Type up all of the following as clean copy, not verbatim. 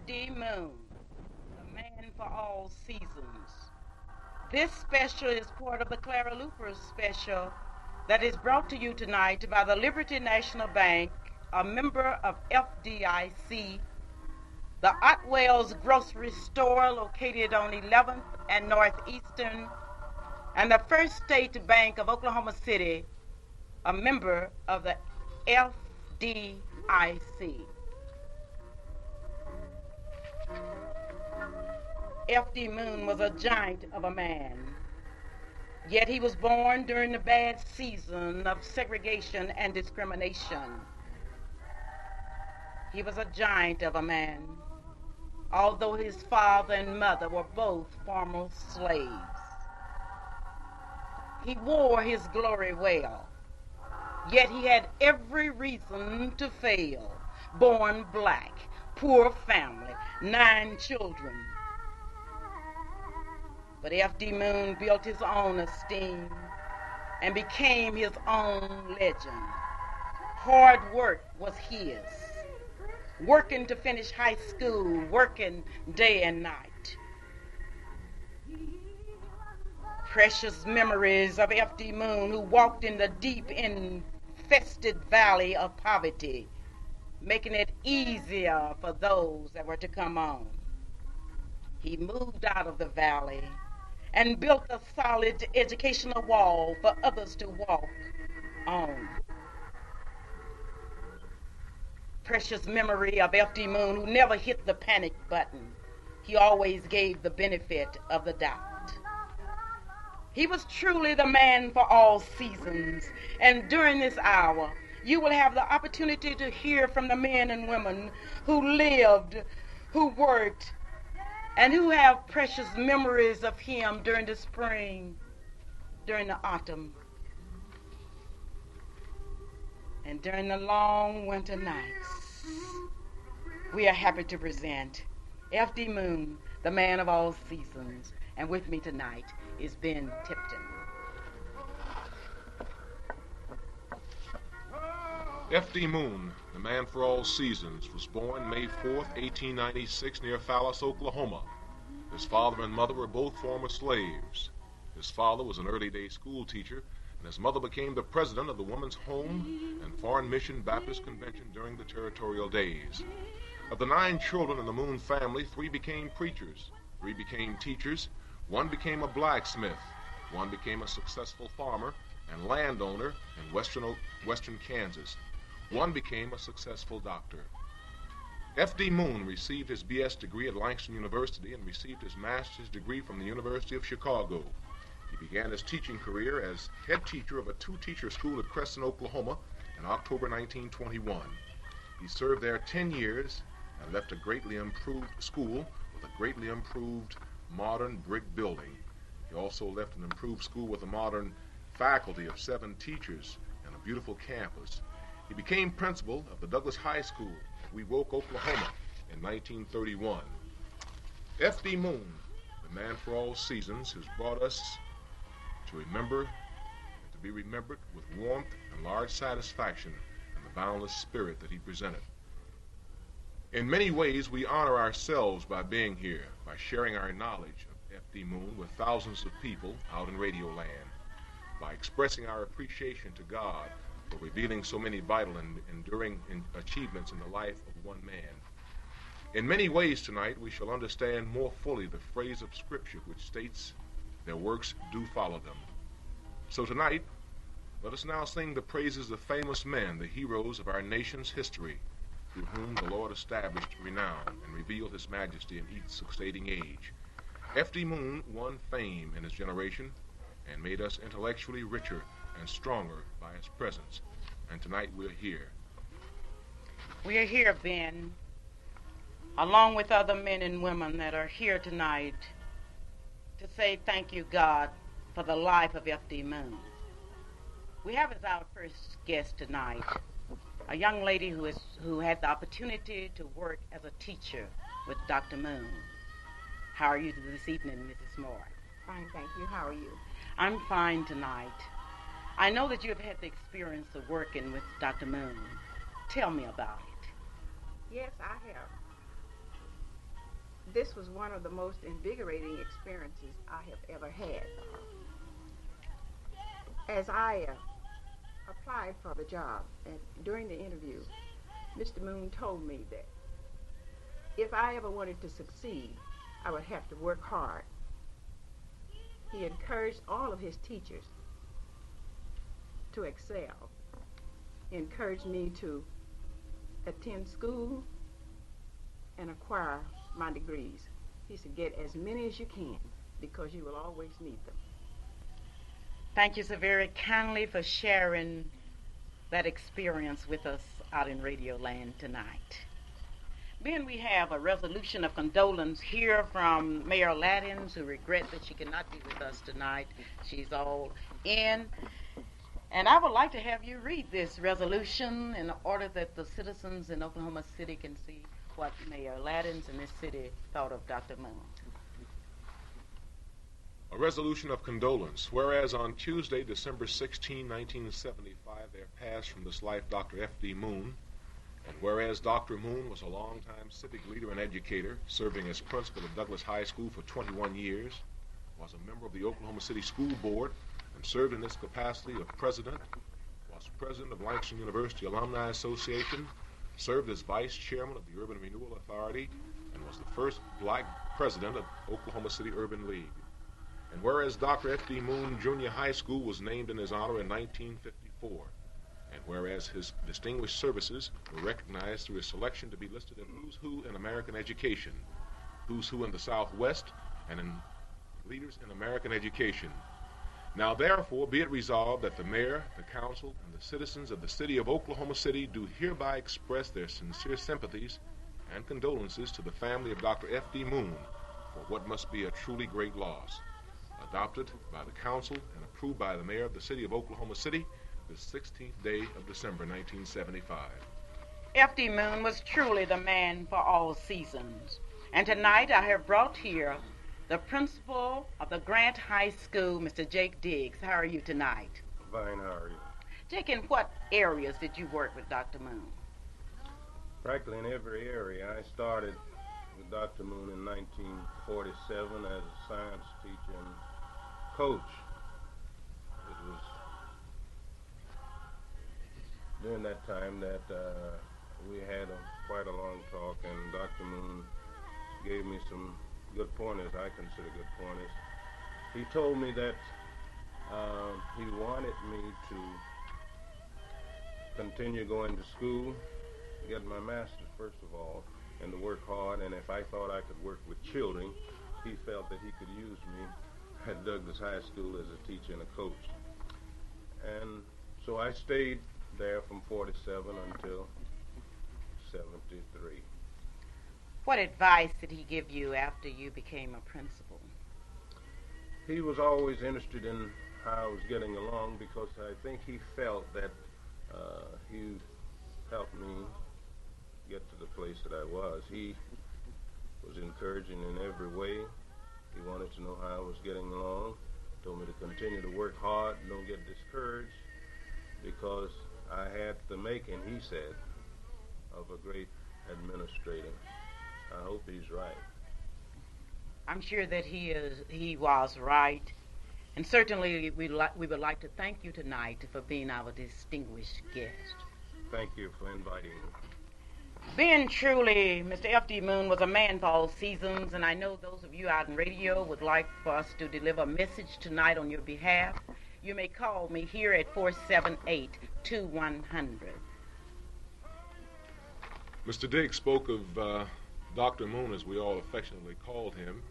F.D. Moon, the man for all seasons. This special is part of the Clara Luper special that is brought to you tonight by the Liberty National Bank, a member of FDIC, the Otwell's Grocery Store located on 11th and Northeastern, and the First State Bank of Oklahoma City, a member of the FDIC. F.D. Moon was a giant of a man, yet he was born during the bad season of segregation and discrimination. He was a giant of a man, although his father and mother were both former slaves. He wore his glory well, yet he had every reason to fail. Born black, poor family, 9 children. But F.D. Moon built his own esteem and became his own legend. Hard work was his, working to finish high school, working day and night. Precious memories of F.D. Moon, who walked in the deep, infested valley of poverty, making it easier for those that were to come on. He moved out of the valley and built a solid educational wall for others to walk on. Precious memory of F.D. Moon, who never hit the panic button. He always gave the benefit of the doubt. He was truly the man for all seasons, and during this hour, you will have the opportunity to hear from the men and women who lived, who worked, and who have precious memories of him during the spring, during the autumn, and during the long winter nights. We are happy to present F.D. Moon, the man of all seasons, and with me tonight is Ben Tipton. F.D. Moon, the man for all seasons, was born May 4th, 1896, near Fallas, Oklahoma. His father and mother were both former slaves. His father was an early-day school teacher, and his mother became the president of the Women's Home and Foreign Mission Baptist Convention during the territorial days. Of the 9 children in the Moon family, 3 became preachers, 3 became teachers, 1 became a blacksmith, 1 became a successful farmer and landowner in western Kansas. 1 became a successful doctor. F.D. Moon received his B.S. degree at Langston University and received his master's degree from the University of Chicago. He began his teaching career as head teacher of a 2-teacher school at Crescent, Oklahoma in October 1921. He served there 10 years and left a greatly improved school with a greatly improved modern brick building. He also left an improved school with a modern faculty of 7 teachers and a beautiful campus. He became principal of the Douglas High School at Wewoke, Oklahoma in 1931. F.D. Moon, the man for all seasons, has brought us to remember and to be remembered with warmth and large satisfaction in the boundless spirit that he presented. In many ways, we honor ourselves by being here, by sharing our knowledge of F.D. Moon with thousands of people out in Radio Land, by expressing our appreciation to God for revealing so many vital and enduring achievements in the life of one man. In many ways tonight, we shall understand more fully the phrase of Scripture which states, "Their works do follow them." So tonight, let us now sing the praises of famous men, the heroes of our nation's history, through whom the Lord established renown and revealed his majesty in each succeeding age. F.D. Moon won fame in his generation and made us intellectually richer and stronger by his presence. And tonight we're here. We are here, Ben, along with other men and women that are here tonight, to say thank you, God, for the life of F.D. Moon. We have as our first guest tonight a young lady who had the opportunity to work as a teacher with Dr. Moon. How are you this evening, Mrs. Moore? Fine, thank you. How are you? I'm fine tonight. I know that you have had the experience of working with Dr. Moon. Tell me about it. Yes, I have. this was one of the most invigorating experiences I have ever had. As I applied for the job, and during the interview, Mr. Moon told me that if I ever wanted to succeed, I would have to work hard. He encouraged all of his teachers to excel. He encouraged me to attend school and acquire my degrees. He said, get as many as you can because you will always need them. Thank you so very kindly for sharing that experience with us out in Radio Land tonight. Then we have a resolution of condolence here from Mayor Latins, who regrets that she cannot be with us tonight. She's all in. And I would like to have you read this resolution in order that the citizens in Oklahoma City can see what Mayor Latins and this city thought of Dr. Moon. A resolution of condolence. Whereas on Tuesday, December 16, 1975, there passed from this life Dr. F.D. Moon, and whereas Dr. Moon was a longtime civic leader and educator, serving as principal of Douglas High School for 21 years, was a member of the Oklahoma City School Board, and served in this capacity of president, was president of Langston University Alumni Association, served as vice chairman of the Urban Renewal Authority, and was the first black president of Oklahoma City Urban League. And whereas Dr. F.D. Moon Junior High School was named in his honor in 1954, and whereas his distinguished services were recognized through his selection to be listed in Who's Who in American Education, Who's Who in the Southwest, and in Leaders in American Education. Now therefore be it resolved that the mayor, the council, and the citizens of the city of Oklahoma City do hereby express their sincere sympathies and condolences to the family of Dr. F.D. Moon for what must be a truly great loss. Adopted by the council and approved by the mayor of the city of Oklahoma City the 16th day of December 1975. F.D. Moon was truly the man for all seasons. And tonight I have brought here the principal of the Grant High School, Mr. Jake Diggs. How are you tonight? Fine, how are you? Jake, in what areas did you work with Dr. Moon? Practically in every area. I started with Dr. Moon in 1947 as a science teacher and coach. It was during that time that we had quite a long talk, and Dr. Moon gave me some good pointers, I consider good pointers. He told me that he wanted me to continue going to school, get my master's first of all, and to work hard, and if I thought I could work with children, he felt that he could use me at Douglas High School as a teacher and a coach. And so I stayed there from 47 until 73. What advice did he give you after you became a principal? He was always interested in how I was getting along because I think he felt that he helped me get to the place that I was. He was encouraging in every way. He wanted to know how I was getting along, told me to continue to work hard, don't get discouraged, because I had the making, he said, of a great administrator. I hope he's right. I'm sure that he was right. And certainly we would like to thank you tonight for being our distinguished guest. Thank you for inviting me. Being truly, Mr. F.D. Moon was a man for all seasons, and I know those of you out in radio would like for us to deliver a message tonight on your behalf. You may call me here at 478-2100. Mr. Diggs spoke of Dr. Moon, as we all affectionately called him.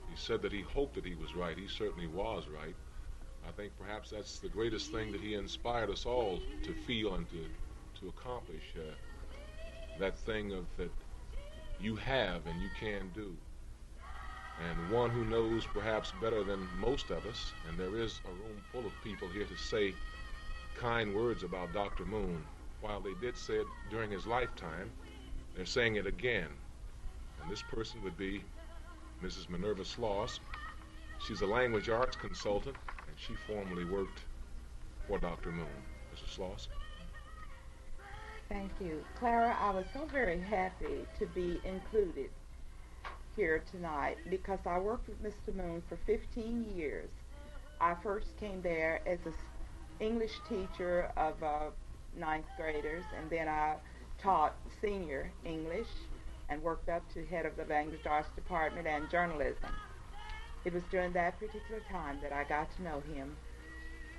He said that he hoped that he was right. He certainly was right. I think perhaps that's the greatest thing that he inspired us all to feel and to accomplish. That thing of that you have and you can do. And one who knows perhaps better than most of us, and there is a room full of people here to say kind words about Dr. Moon. While they did say it during his lifetime, they're saying it again. And this person would be Mrs. Minerva Sloss. She's a language arts consultant, and she formerly worked for Dr. Moon. Mrs. Sloss? Thank you. Clara, I was so very happy to be included here tonight because I worked with Mr. Moon for 15 years. I first came there as an English teacher of ninth graders, and then I taught senior English and worked up to head of the language arts department and journalism. It was during that particular time that I got to know him,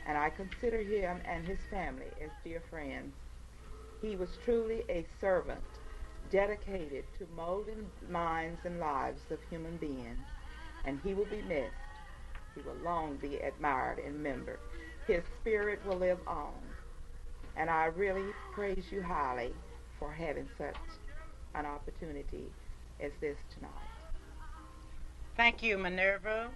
and I consider him and his family as dear friends. He was truly a servant, dedicated to molding minds and lives of human beings, and he will be missed. He will long be admired and remembered. His spirit will live on, and I really praise you highly for having such an opportunity as this tonight. Thank you, Minerva.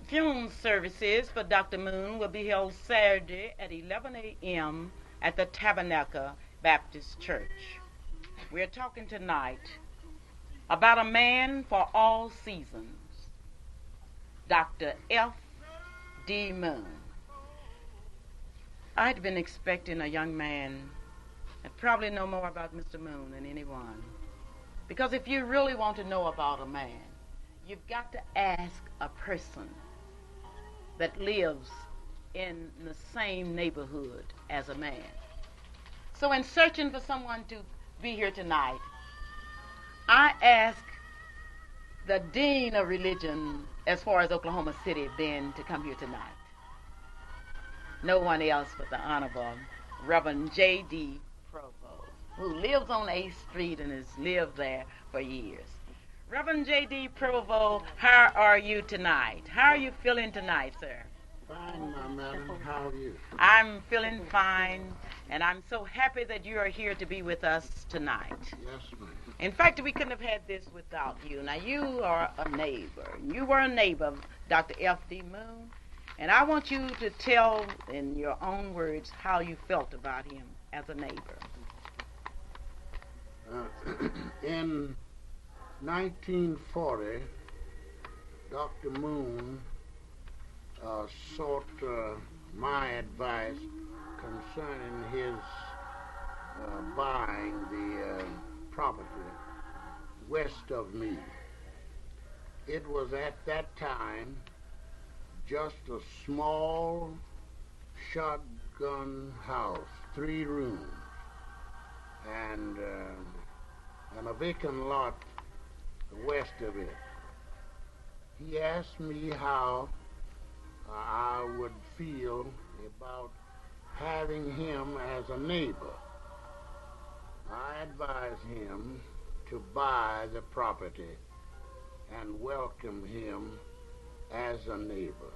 Funeral services for Dr. Moon will be held Saturday at 11 a.m. at the Tabernacle Baptist Church. We're talking tonight about a man for all seasons, Dr. F.D. Moon. I'd been expecting a young man that probably know more about Mr. Moon than anyone. Because if you really want to know about a man, you've got to ask a person that lives in the same neighborhood as a man. So in searching for someone to be here tonight, I asked the Dean of Religion as far as Oklahoma City Ben to come here tonight. No one else but the Honorable Reverend J.D. Provost, who lives on 8th Street and has lived there for years. Reverend J.D. Provost, how are you tonight? How are you feeling tonight, sir? Fine, my madam. How are you? I'm feeling fine, and I'm so happy that you are here to be with us tonight. Yes, ma'am. In fact, we couldn't have had this without you. Now, you are a neighbor. You were a neighbor of Dr. F.D. Moon, and I want you to tell in your own words how you felt about him as a neighbor. In 1940, Dr. Moon sought my advice concerning his buying the property west of me. It was at that time just a small shotgun house, 3 rooms, and a vacant lot west of it. He asked me how I would feel about having him as a neighbor. I advised him to buy the property and welcome him as a neighbor.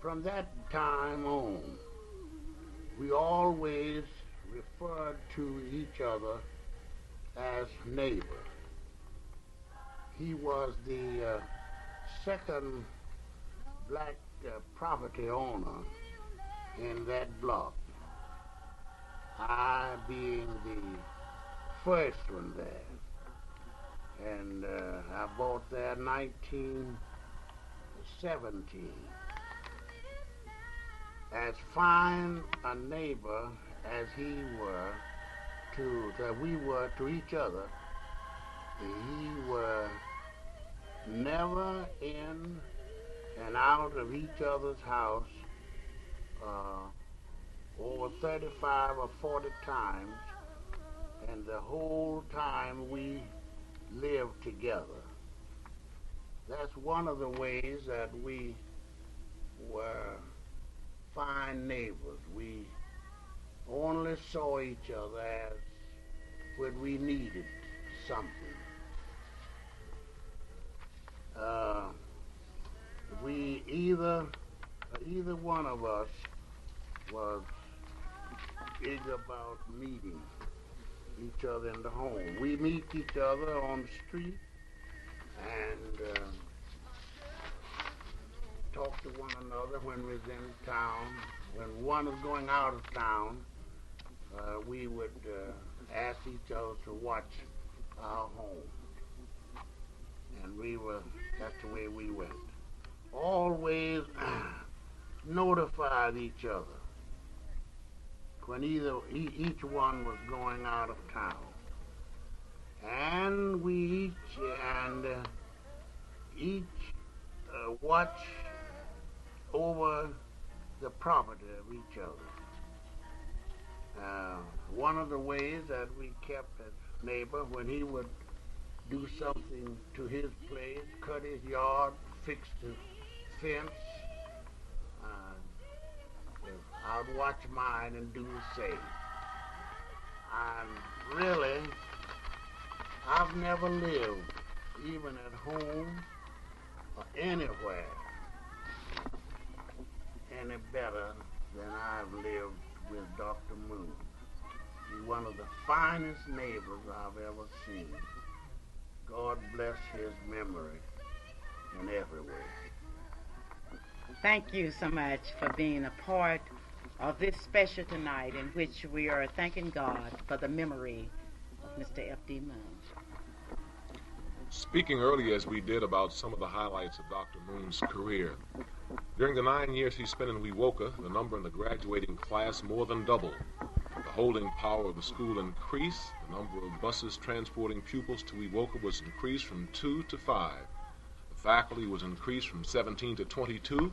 From that time on, we always referred to each other as neighbor. He was the second black property owner in that block, I being the first one there. And I bought there 1917. As fine a neighbor as we were to each other, he were never in and out of each other's house over 35 or 40 times, and the whole time we lived together. That's one of the ways that we were fine neighbors. We only saw each other as when we needed something. We either one of us was big about meeting each other in the home. We meet each other on the street and talk to one another when we're in town. When one is going out of town, we would ask each other to watch our home. And that's the way we went. Always notified each other when each one was going out of town. And we each watch over the property of each other. One of the ways that we kept as neighbor, when he would do something to his place, cut his yard, fix the fence, I'd watch mine and do the same. And really, I've never lived, even at home or anywhere, any better than I've lived with Dr. Moon. He's one of the finest neighbors I've ever seen. God bless his memory in every way. Thank you so much for being a part of this special tonight in which we are thanking God for the memory of Mr. F.D. Moon. Speaking earlier, as we did, about some of the highlights of Dr. Moon's career, during the 9 years he spent in Wewoka, the number in the graduating class more than doubled. The holding power of the school increased. The number of buses transporting pupils to Wewoka was increased from 2 to 5. The faculty was increased from 17 to 22.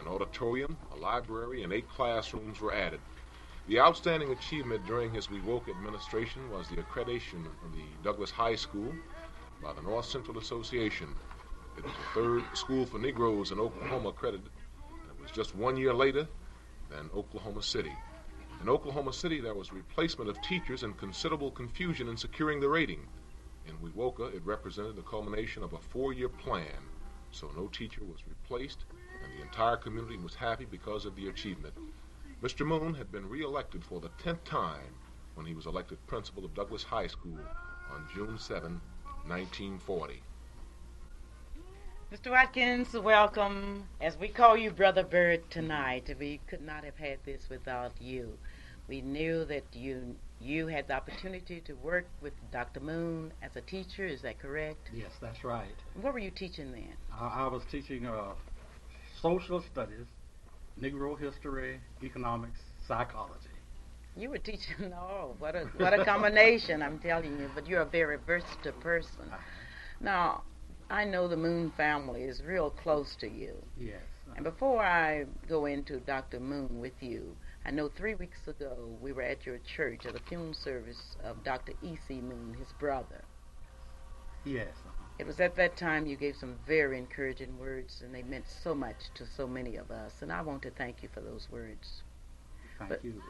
An auditorium, a library, and 8 classrooms were added. The outstanding achievement during his Wewoka administration was the accreditation of the Douglas High School by the North Central Association. It was the 3rd school for Negroes in Oklahoma accredited, and it was just 1 year later than Oklahoma City. In Oklahoma City, there was replacement of teachers and considerable confusion in securing the rating. In Wewoka, it represented the culmination of a 4-year plan, so no teacher was replaced, and the entire community was happy because of the achievement. Mr. Moon had been re-elected for the 10th time when he was elected principal of Douglas High School on June 7, 1940. Mr. Watkins, welcome. As we call you Brother Bird tonight, we could not have had this without you. We knew that you had the opportunity to work with Dr. Moon as a teacher. Is that correct? Yes, that's right. What were you teaching then? I was teaching social studies, Negro history, economics, psychology. You were teaching, what a combination, I'm telling you. But you're a very versatile person. Now, I know the Moon family is real close to you. Yes. And before I go into Dr. Moon with you, I know 3 weeks ago we were at your church at a funeral service of Dr. E.C. Moon, his brother. Yes. It was at that time you gave some very encouraging words, and they meant so much to so many of us. And I want to thank you for those words. Thank you.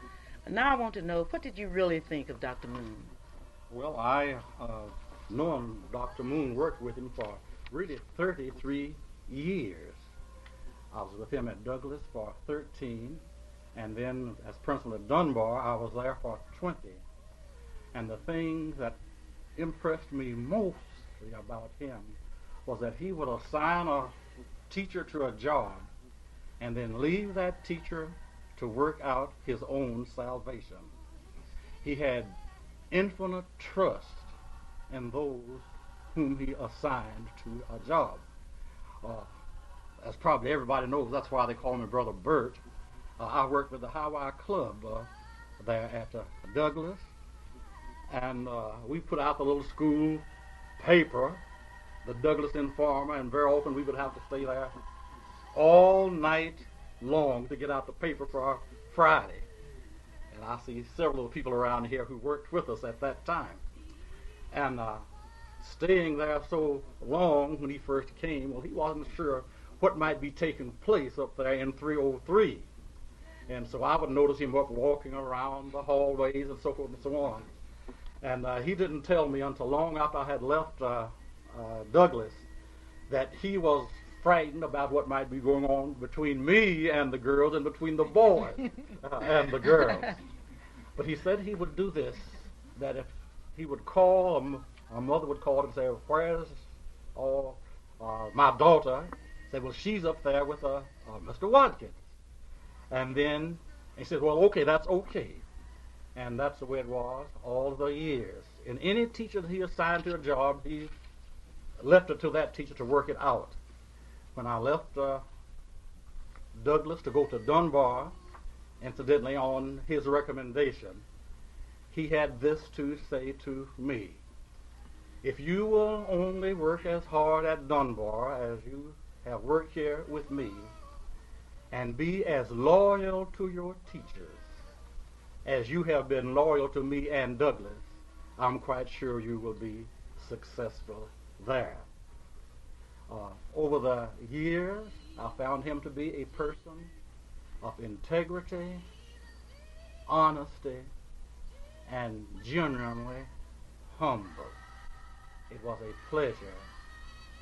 Now I want to know, what did you really think of Dr. Moon? Well, I known Dr. Moon, worked with him for really 33 years. I was with him at Douglas for 13, and then as principal at Dunbar, I was there for 20. And the thing that impressed me mostly about him was that he would assign a teacher to a job and then leave that teacher to work out his own salvation. He had infinite trust in those whom he assigned to a job. As probably everybody knows, that's why they call me Brother Bert. I worked with the Hawaii Club there at Douglas, and we put out the little school paper, the Douglas Informer, and very often we would have to stay there all night long to get out the paper for Friday. And I see several of the people around here who worked with us at that time. And staying there so long when he first came, well, he wasn't sure what might be taking place up there in 303. And so I would notice him up walking around the hallways and so forth and so on. And he didn't tell me until long after I had left Douglas that he was frightened about what might be going on between me and the girls and between the boys and the girls. But he said he would do this, that if he would call, my mother would call and say, "Where's my daughter?" Say, "Well, she's up there with Mr. Watkins." And then he said, "Well, okay, that's okay." And that's the way it was all the years. And any teacher that he assigned to a job, he left it to that teacher to work it out. When I left Douglas to go to Dunbar, incidentally on his recommendation, he had this to say to me: "If you will only work as hard at Dunbar as you have worked here with me and be as loyal to your teachers as you have been loyal to me and Douglas, I'm quite sure you will be successful there. Over the years, I found him to be a person of integrity, honesty, and genuinely humble. It was a pleasure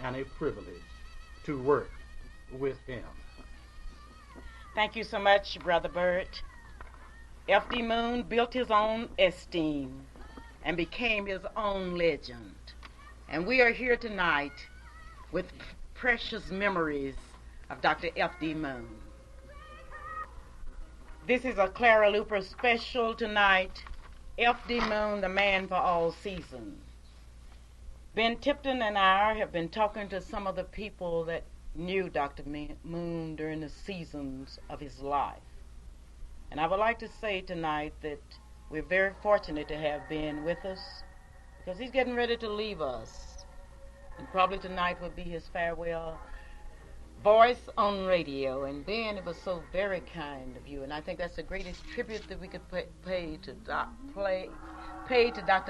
and a privilege to work with him. Thank you so much, Brother Burt. F.D. Moon built his own esteem and became his own legend. And we are here tonight with precious memories of Dr. F.D. Moon. This is a Clara Luper special tonight. F.D. Moon, the man for all seasons. Ben Tipton and I have been talking to some of the people that knew Dr. Moon during the seasons of his life. And I would like to say tonight that we're very fortunate to have Ben with us because he's getting ready to leave us. And probably tonight will be his farewell voice on radio. And Ben, it was so very kind of you. And I think that's the greatest tribute that we could pay to Dr.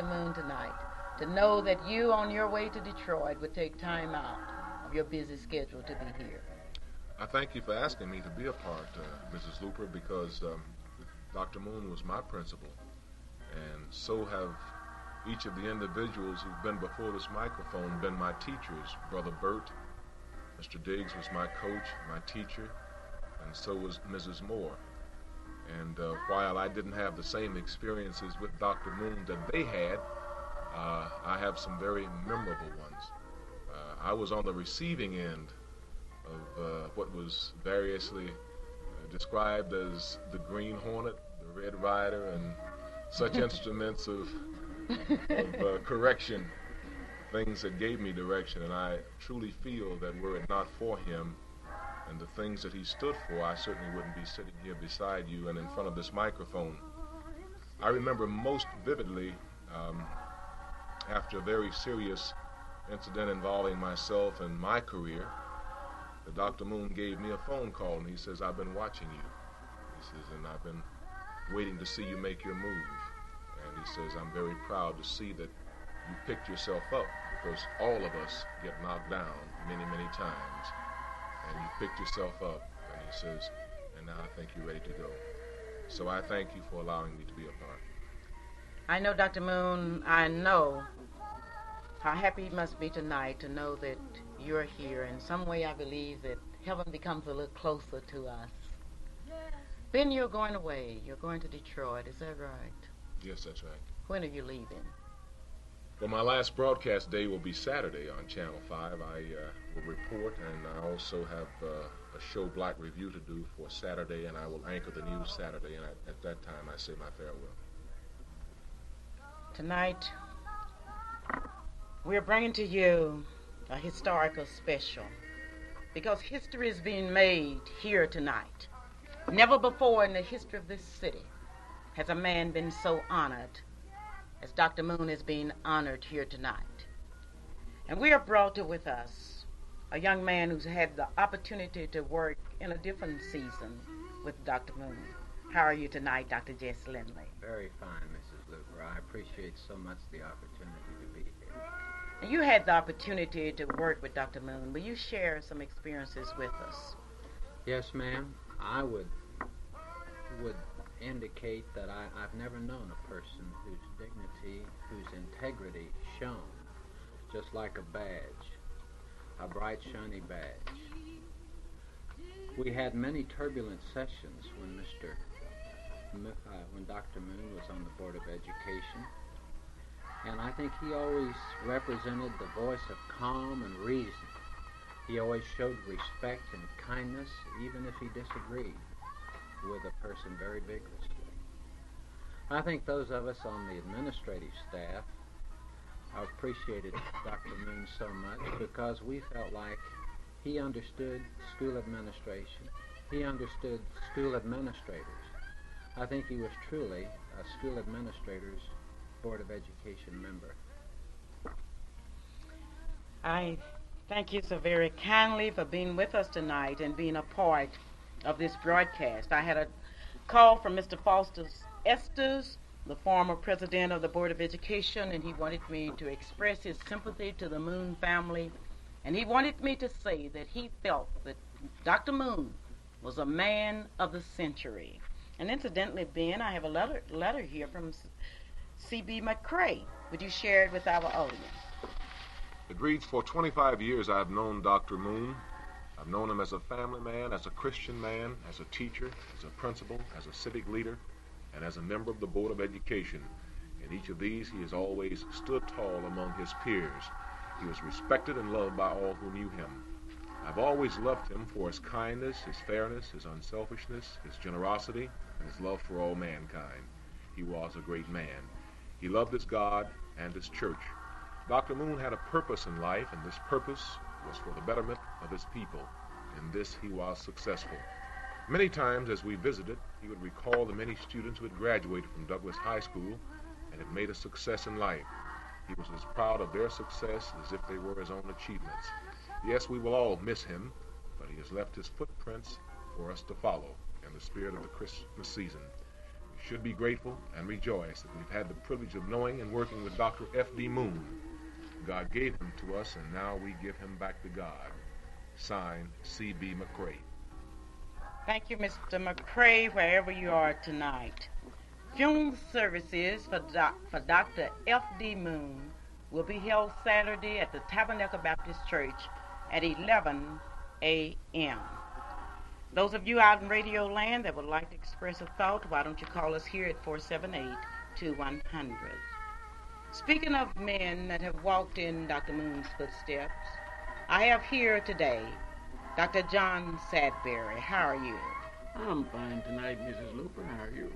Moon tonight. To know that you on your way to Detroit would take time out of your busy schedule to be here. I thank you for asking me to be a part, Mrs. Luper, because Dr. Moon was my principal, and so have each of the individuals who've been before this microphone been my teachers. Brother Burt, Mr. Diggs was my coach, my teacher, and so was Mrs. Moore. And while I didn't have the same experiences with Dr. Moon that they had, I have some very memorable ones. I was on the receiving end of what was variously described as the Green Hornet, the Red Rider, and such instruments of correction, things that gave me direction. And I truly feel that were it not for him and the things that he stood for, I certainly wouldn't be sitting here beside you and in front of this microphone. I remember most vividly after a very serious incident involving myself and my career, that Dr. Moon gave me a phone call and he says, "I've been watching you." He says, "and I've been waiting to see you make your move." And he says, "I'm very proud to see that you picked yourself up, because all of us get knocked down many, many times. And you picked yourself up." And he says, "and now I think you're ready to go." So I thank you for allowing me to be a part. I know, Dr. Moon, I know how happy you must be tonight to know that you're here. In some way, I believe that heaven becomes a little closer to us. Ben, you're going away. You're going to Detroit. Is that right? Yes, that's right. When are you leaving? Well, my last broadcast day will be Saturday on Channel 5. I will report, and I also have a show, Black Review, to do for Saturday, and I will anchor the news Saturday, and at that time I say my farewell. Tonight, we're bringing to you a historical special because history is being made here tonight. Never before in the history of this city has a man been so honored as Dr. Moon is being honored here tonight. And we have brought with us a young man who's had the opportunity to work in a different season with Dr. Moon. How are you tonight, Dr. Jess Lindley? Very fine, Mrs. Luper. I appreciate so much the opportunity to be here. And you had the opportunity to work with Dr. Moon. Will you share some experiences with us? Yes, ma'am. I would indicate that I've never known a person whose dignity, whose integrity shone just like a badge, a bright, shiny badge. We had many turbulent sessions when Dr. Moon was on the Board of Education, and I think he always represented the voice of calm and reason. He always showed respect and kindness, even if he disagreed with a person very vigorously. I think those of us on the administrative staff appreciated Dr. Moon so much because we felt like he understood school administration. He understood school administrators. I think he was truly a school administrators Board of Education member. I Thank you so very kindly for being with us tonight and being a part of this broadcast. I had a call from Mr. Foster Estes, the former president of the Board of Education, and he wanted me to express his sympathy to the Moon family, and he wanted me to say that he felt that Dr. Moon was a man of the century. And incidentally, Ben, I have a letter here from C.B. McCrae. Would you share it with our audience? It reads, "For 25 years I've known Dr. Moon. I've known him as a family man, as a Christian man, as a teacher, as a principal, as a civic leader, and as a member of the Board of Education. In each of these, he has always stood tall among his peers. He was respected and loved by all who knew him. I've always loved him for his kindness, his fairness, his unselfishness, his generosity, and his love for all mankind. He was a great man. He loved his God and his church. Dr. Moon had a purpose in life, and this purpose was for the betterment of his people. In this he was successful. Many times as we visited, he would recall the many students who had graduated from Douglas High School and had made a success in life. He was as proud of their success as if they were his own achievements. Yes, we will all miss him, but he has left his footprints for us to follow in the spirit of the Christmas season. We should be grateful and rejoice that we've had the privilege of knowing and working with Dr. F.D. Moon. God gave him to us, and now we give him back to God." Signed, C.B. McCrae. Thank you, Mr. McCrae, wherever you are tonight. Funeral services for Dr. F.D. Moon will be held Saturday at the Tabernacle Baptist Church at 11 a.m. Those of you out in Radio Land that would like to express a thought, why don't you call us here at 478-2100. Speaking of men that have walked in Dr. Moon's footsteps, I have here today Dr. John Sadbury. How are you? I'm fine tonight, Mrs. Luper. How are you?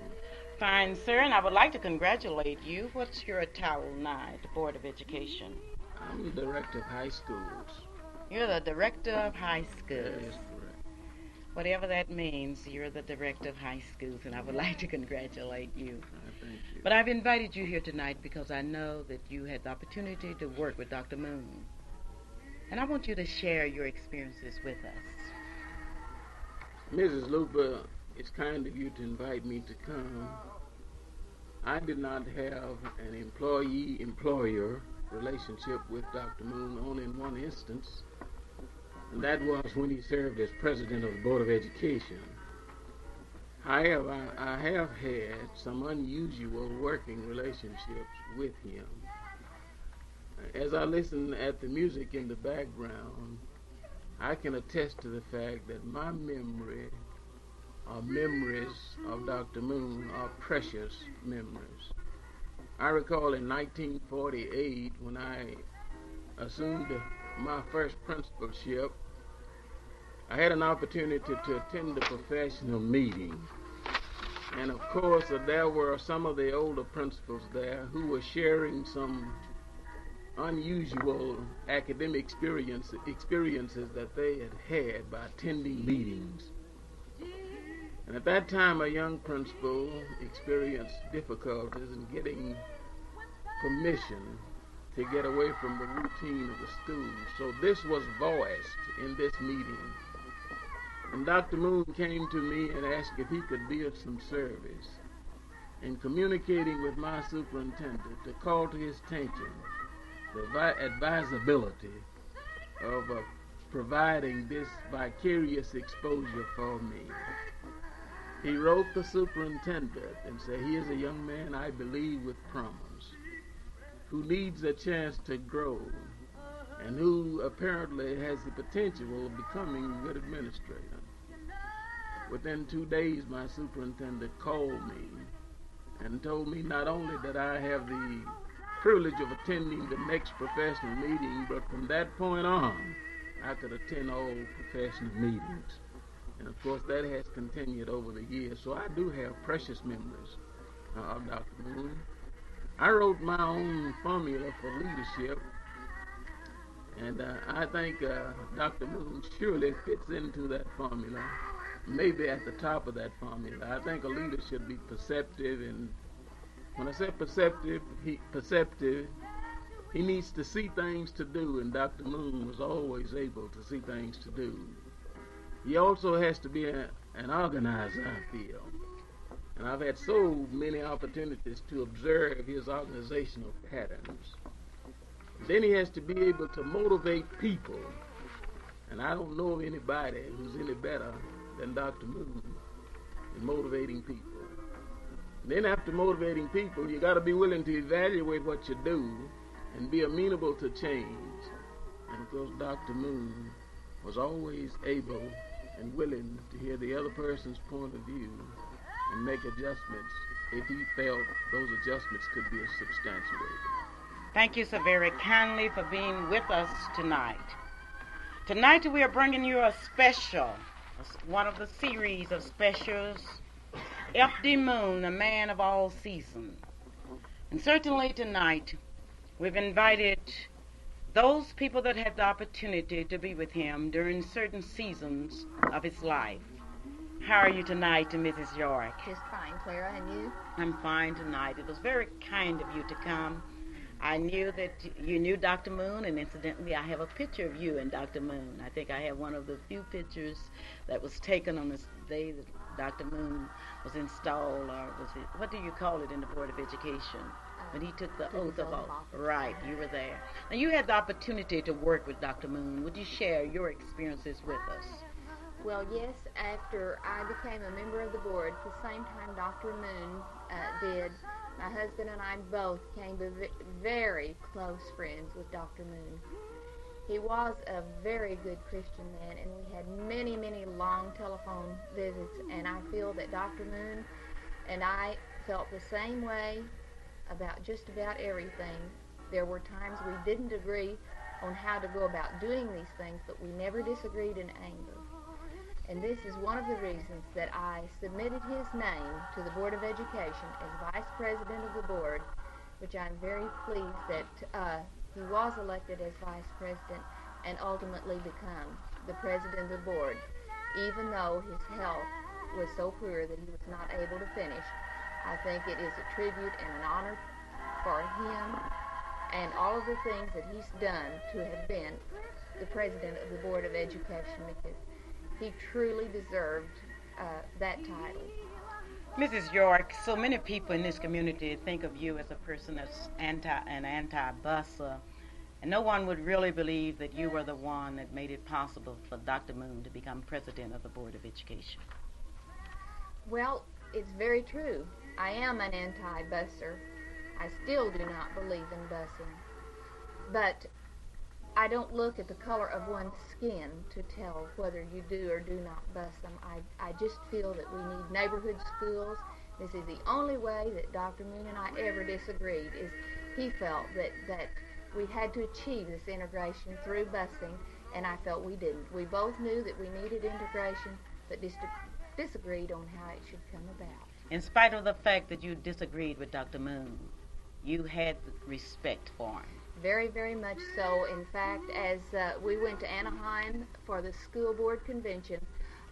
Fine, sir, and I would like to congratulate you. What's your title now at the Board of Education? I'm the director of high schools. You're the director of high schools. That is correct. Whatever that means, you're the director of high schools, and I would like to congratulate you. Thank you. But I've invited you here tonight because I know that you had the opportunity to work with Dr. Moon. And I want you to share your experiences with us. Mrs. Luper, it's kind of you to invite me to come. I did not have an employee-employer relationship with Dr. Moon, only in one instance, and that was when he served as president of the Board of Education. However, I have had some unusual working relationships with him. As I listen at the music in the background, I can attest to the fact that my memories of Dr. Moon are precious memories. I recall in 1948 when I assumed my first principalship, I had an opportunity to attend a professional meeting. And of course, there were some of the older principals there who were sharing some unusual academic experiences that they had by attending meetings. And at that time, a young principal experienced difficulties in getting permission to get away from the routine of the school. So this was voiced in this meeting. And Dr. Moon came to me and asked if he could be of some service in communicating with my superintendent to call to his attention the advisability of providing this vicarious exposure for me. He wrote the superintendent and said, "He is a young man, I believe, with promise, who needs a chance to grow, and who apparently has the potential of becoming a good administrator." Within 2 days, my superintendent called me and told me not only that I have the privilege of attending the next professional meeting, but from that point on, I could attend all professional meetings. And of course, that has continued over the years. So I do have precious memories of Dr. Moon. I wrote my own formula for leadership, and I think Dr. Moon surely fits into that formula, maybe at the top of that formula. I think a leader should be perceptive, and when I say perceptive, He needs to see things to do, and Dr. Moon was always able to see things to do. He also has to be an organizer, I feel. And I've had so many opportunities to observe his organizational patterns. Then he has to be able to motivate people. And I don't know of anybody who's any better than Dr. Moon in motivating people. Then after motivating people, you got to be willing to evaluate what you do and be amenable to change. And of course, Dr. Moon was always able and willing to hear the other person's point of view and make adjustments if he felt those adjustments could be substantiated. Thank you so very kindly for being with us tonight. Tonight we are bringing you a special, one of the series of specials, F.D. Moon, the man of all seasons. And certainly tonight we've invited those people that had the opportunity to be with him during certain seasons of his life. How are you tonight, Mrs. York? Just fine, Clara, and you? I'm fine tonight. It was very kind of you to come. I knew that you knew Dr. Moon, and incidentally, I have a picture of you and Dr. Moon. I think I have one of the few pictures that was taken on this day that Dr. Moon was installed, or was it, what do you call it in the Board of Education? When he took the oath of office. Right, you were there. Now, you had the opportunity to work with Dr. Moon. Would you share your experiences with us? Well, yes, after I became a member of the board, the same time Dr. Moon did, my husband and I both came to very close friends with Dr. Moon. He was a very good Christian man, and we had many, many long telephone visits, and I feel that Dr. Moon and I felt the same way about just about everything. There were times we didn't agree on how to go about doing these things, but we never disagreed in anger. And this is one of the reasons that I submitted his name to the Board of Education as Vice President of the Board, which I'm very pleased that he was elected as Vice President and ultimately become the President of the Board, even though his health was so poor that he was not able to finish. I think it is a tribute and an honor for him and all of the things that he's done to have been the President of the Board of Education, because he truly deserved that title. Mrs. York, so many people in this community think of you as a person that's an anti-busser, and no one would really believe that you were the one that made it possible for Dr. Moon to become President of the Board of Education. Well, it's very true. I am an anti-busser. I still do not believe in busing. But I don't look at the color of one's skin to tell whether you do or do not bus them. I just feel that we need neighborhood schools. This is the only way that Dr. Moon and I ever disagreed, is he felt that we had to achieve this integration through busing, and I felt we didn't. We both knew that we needed integration, but disagreed on how it should come about. In spite of the fact that you disagreed with Dr. Moon, you had respect for him. Very, very much so. In fact, as we went to Anaheim for the school board convention,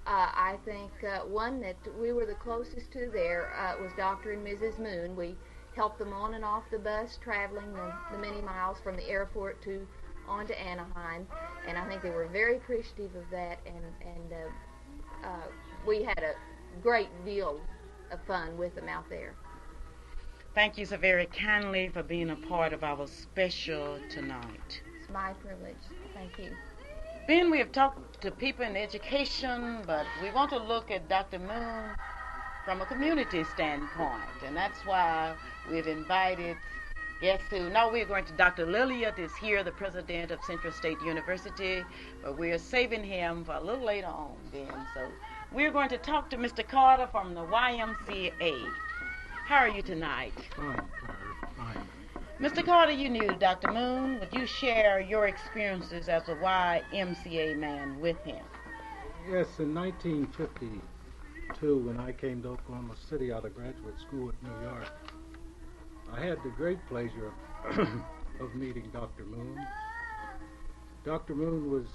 I think one that we were the closest to there was Dr. and Mrs. Moon. We helped them on and off the bus, traveling the many miles from the airport to on to Anaheim, and I think they were very appreciative of that, and we had a great deal of fun with them out there. Thank you so very kindly for being a part of our special tonight. It's my privilege. Thank you. Ben, we have talked to people in education, but we want to look at Dr. Moon from a community standpoint, and that's why we've invited guests who, now we're going to, Dr. Lilliot is here, the president of Central State University, but we're saving him for a little later on, Ben. So we're going to talk to Mr. Carter from the YMCA. How are you tonight? Fine, fine. Mr. Carter, you knew Dr. Moon. Would you share your experiences as a YMCA man with him? Yes, in 1952, when I came to Oklahoma City out of graduate school at New York, I had the great pleasure of meeting Dr. Moon. Dr. Moon was,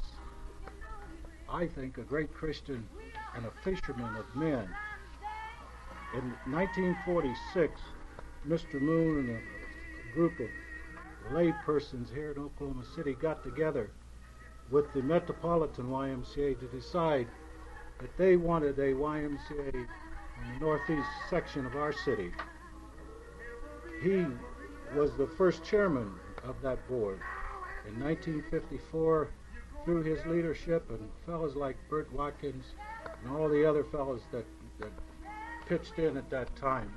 I think, a great Christian and a fisherman of men. In 1946, Mr. Moon and a group of lay persons here in Oklahoma City got together with the Metropolitan YMCA to decide that they wanted a YMCA in the northeast section of our city. He was the first chairman of that board. In 1954, through his leadership and fellows like Bert Watkins and all the other fellows that pitched in at that time,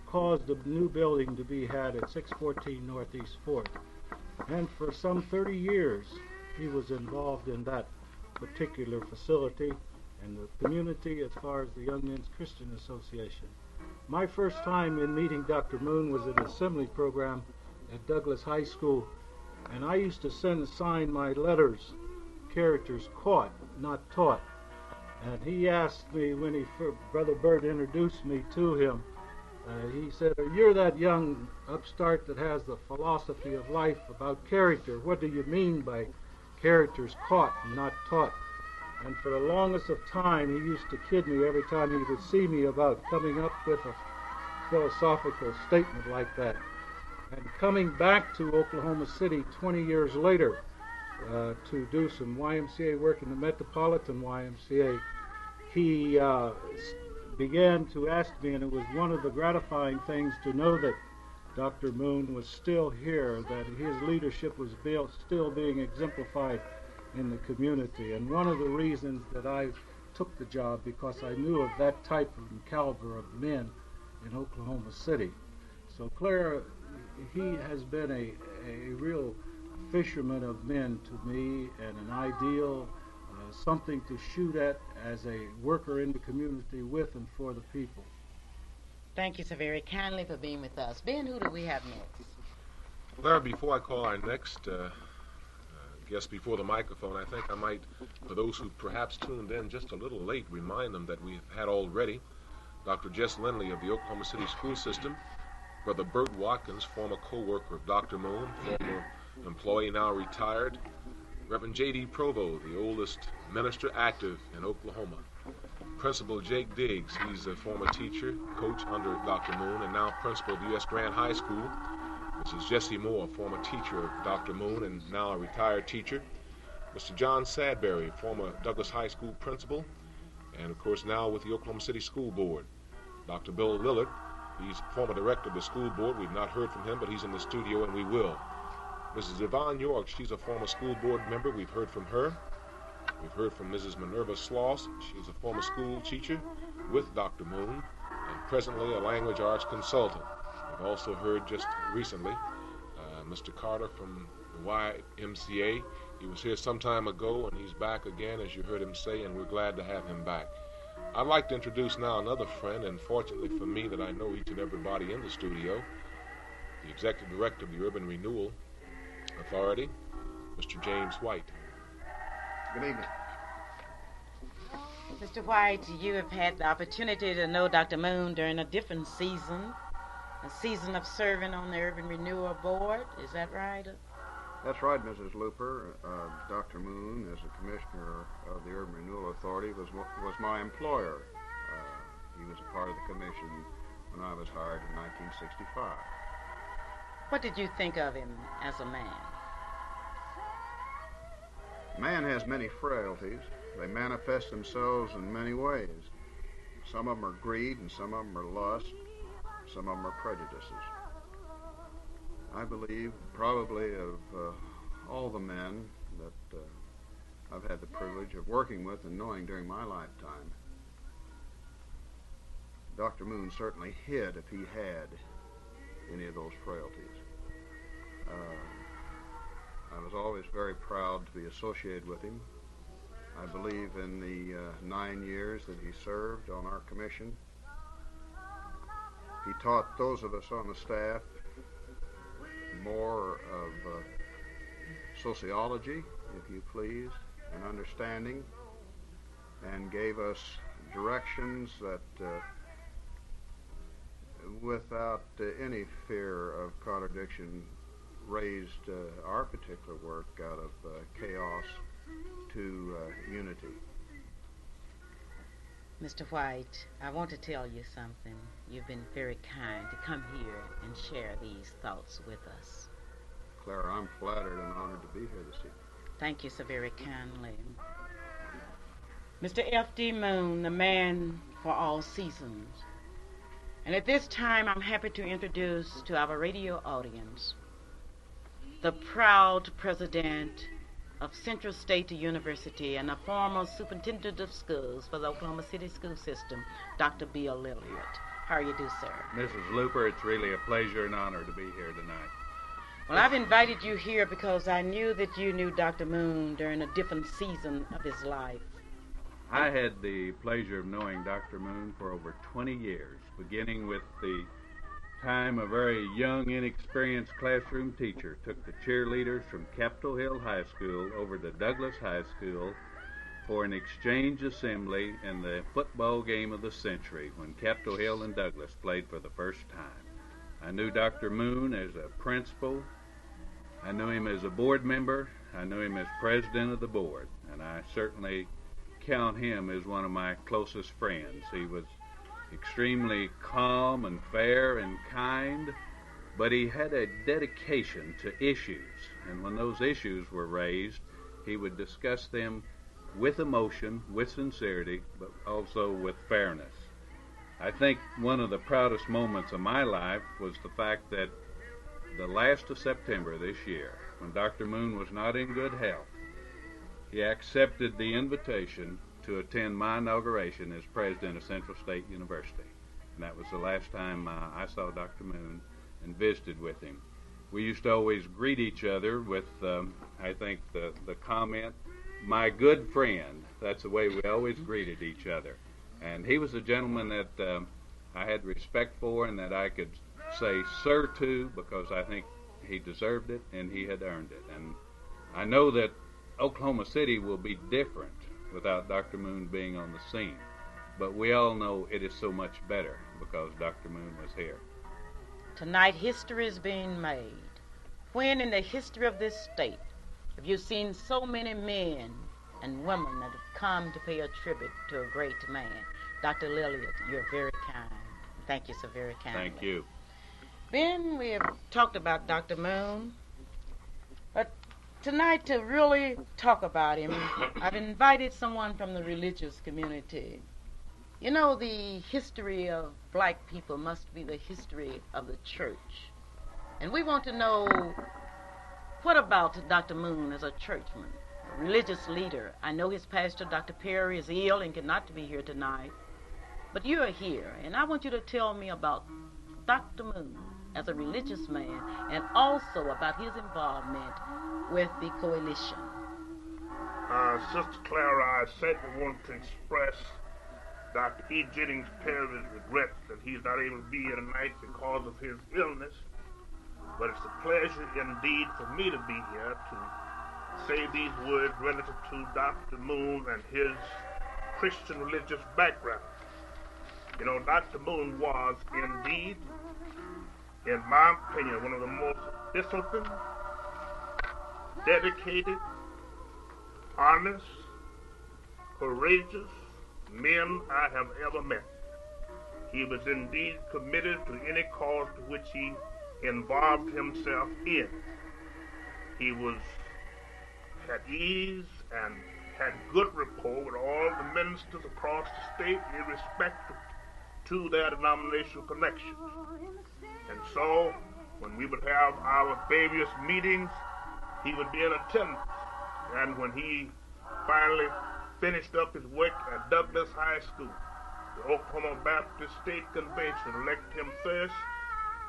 caused a new building to be had at 614 Northeast 4th. And for some 30 years, he was involved in that particular facility and the community as far as the Young Men's Christian Association. My first time in meeting Dr. Moon was at an assembly program at Douglas High School, and I used to sign my letters, characters caught, not taught. And he asked me when Brother Bert introduced me to him, he said, "You're that young upstart that has the philosophy of life about character. What do you mean by characters caught and not taught?" And for the longest of time, he used to kid me every time he would see me about coming up with a philosophical statement like that. And coming back to Oklahoma City 20 years later to do some YMCA work in the Metropolitan YMCA, he began to ask me, and it was one of the gratifying things to know that Dr. Moon was still here, that his leadership was still being exemplified in the community. And one of the reasons that I took the job, because I knew of that type and caliber of men in Oklahoma City. So Clara, he has been a real fisherman of men to me, and an ideal, something to shoot at as a worker in the community with and for the people. Thank you so very kindly for being with us. Ben, who do we have next? Larry, before I call our next guest before the microphone, I think I might, for those who perhaps tuned in just a little late, remind them that we've had already Dr. Jess Lindley of the Oklahoma City school system, Brother Bert Watkins, former co-worker of Dr. Moon, former employee, now retired, Reverend J.D. Provo, the oldest minister active in Oklahoma, Principal Jake Diggs, he's a former teacher, coach under Dr. Moon, and now principal of U.S. Grant High School. Mrs. Jessie Moore, former teacher of Dr. Moon and now a retired teacher. Mr. John Sadberry, former Douglas High School principal, and of course now with the Oklahoma City School Board. Dr. Bill Lillard, he's former director of the school board. We've not heard from him, but he's in the studio and we will. Mrs. Yvonne York, she's a former school board member. We've heard from her. We've heard from Mrs. Minerva Sloss. She's a former school teacher with Dr. Moon and presently a language arts consultant. We've also heard just recently Mr. Carter from the YMCA. He was here some time ago and he's back again, as you heard him say, and we're glad to have him back. I'd like to introduce now another friend, and fortunately for me that I know each and everybody in the studio, the Executive Director of the Urban Renewal Authority, Mr. James White. Good evening. Mr. White, you have had the opportunity to know Dr. Moon during a different season, a season of serving on the Urban Renewal Board. Is that right? That's right, Mrs. Luper. Dr. Moon, as a commissioner of the Urban Renewal Authority, was my employer. He was a part of the commission when I was hired in 1965. What did you think of him as a man? Man has many frailties. They manifest themselves in many ways. Some of them are greed, and some of them are lust. Some of them are prejudices. I believe probably of all the men that I've had the privilege of working with and knowing during my lifetime, Dr. Moon certainly hid if he had any of those frailties. I was always very proud to be associated with him. I believe in the 9 years that he served on our commission, he taught those of us on the staff more of sociology, if you please, and understanding, and gave us directions that without any fear of contradiction raised our particular work out of chaos to unity. Mr. White, I want to tell you something. You've been very kind to come here and share these thoughts with us. Clara, I'm flattered and honored to be here this evening. Thank you so very kindly. Mr. F.D. Moon, the man for all seasons. And at this time, I'm happy to introduce to our radio audience the proud president of Central State University and a former superintendent of schools for the Oklahoma City school system, Dr. Bill Lilliard. How do you do, sir? Mrs. Luper, it's really a pleasure and honor to be here tonight. Well, I've invited you here because I knew that you knew Dr. Moon during a different season of his life. I had the pleasure of knowing Dr. Moon for over 20 years, beginning with the time a very young, inexperienced classroom teacher took the cheerleaders from Capitol Hill High School over to Douglas High School for an exchange assembly in the football game of the century when Capitol Hill and Douglas played for the first time. I knew Dr. Moon as a principal. I knew him as a board member. I knew him as president of the board, and I certainly count him as one of my closest friends. He was extremely calm and fair and kind, but he had a dedication to issues, and when those issues were raised, he would discuss them with emotion, with sincerity, but also with fairness. I think one of the proudest moments of my life was the fact that the last of September this year, when Dr. Moon was not in good health, he accepted the invitation to attend my inauguration as president of Central State University. And that was the last time I saw Dr. Moon and visited with him. We used to always greet each other with, I think, the comment, "My good friend." That's the way we always greeted each other. And he was a gentleman that I had respect for and that I could say sir to, because I think he deserved it and he had earned it. And I know that Oklahoma City will be different without Dr. Moon being on the scene. But we all know it is so much better because Dr. Moon was here. Tonight, history is being made. When in the history of this state have you seen so many men and women that have come to pay a tribute to a great man? Dr. Lilliard, you're very kind. Thank you so very kindly. Thank you. Ben, we have talked about Dr. Moon, but tonight to really talk about him, I've invited someone from the religious community. You know, the history of black people must be the history of the church. And we want to know, what about Dr. Moon as a churchman, a religious leader? I know his pastor, Dr. Perry, is ill and cannot be here tonight. But you are here, and I want you to tell me about Dr. Moon as a religious man and also about his involvement with the coalition. Sister Clara, I certainly want to express Dr. E. Jennings Perry's regret that he's not able to be here tonight because of his illness. But it's a pleasure indeed for me to be here to say these words relative to Dr. Moon and his Christian religious background. You know, Dr. Moon was indeed, in my opinion, one of the most disciplined, dedicated, honest, courageous men I have ever met. He was indeed committed to any cause to which he involved himself in. He was at ease and had good rapport with all the ministers across the state, irrespective to their denominational connections. And so, when we would have our various meetings, he would be in attendance. And when he finally finished up his work at Douglas High School, the Oklahoma Baptist State Convention elected him first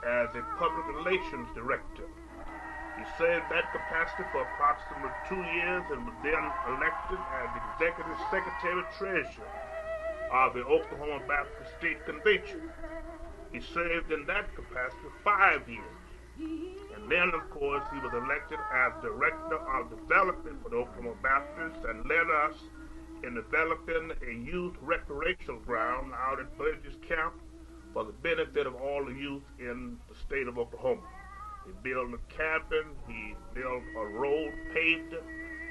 as a public relations director. He served that capacity for approximately 2 years and was then elected as executive secretary treasurer of the Oklahoma Baptist State Convention. He served in that capacity 5 years. And then, of course, he was elected as director of development for the Oklahoma Baptist and led us in developing a youth recreational ground out at Burgess Camp for the benefit of all the youth in the state of Oklahoma. He built a cabin, he built a road, paved it,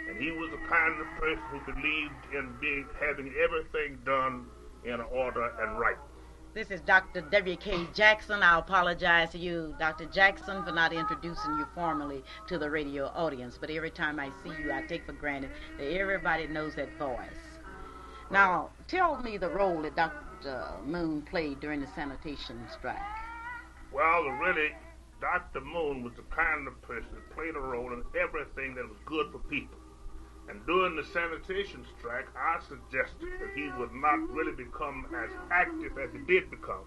and he was the kind of person who believed in having everything done in order and right. This is Dr. W.K. Jackson. I apologize to you, Dr. Jackson, for not introducing you formally to the radio audience. But every time I see you, I take for granted that everybody knows that voice. Now, tell me the role that Dr. Moon played during the Sanitation Strike. Well, really, Dr. Moon was the kind of person that played a role in everything that was good for people. And during the Sanitation Strike, I suggested that he would not really become as active as he did become,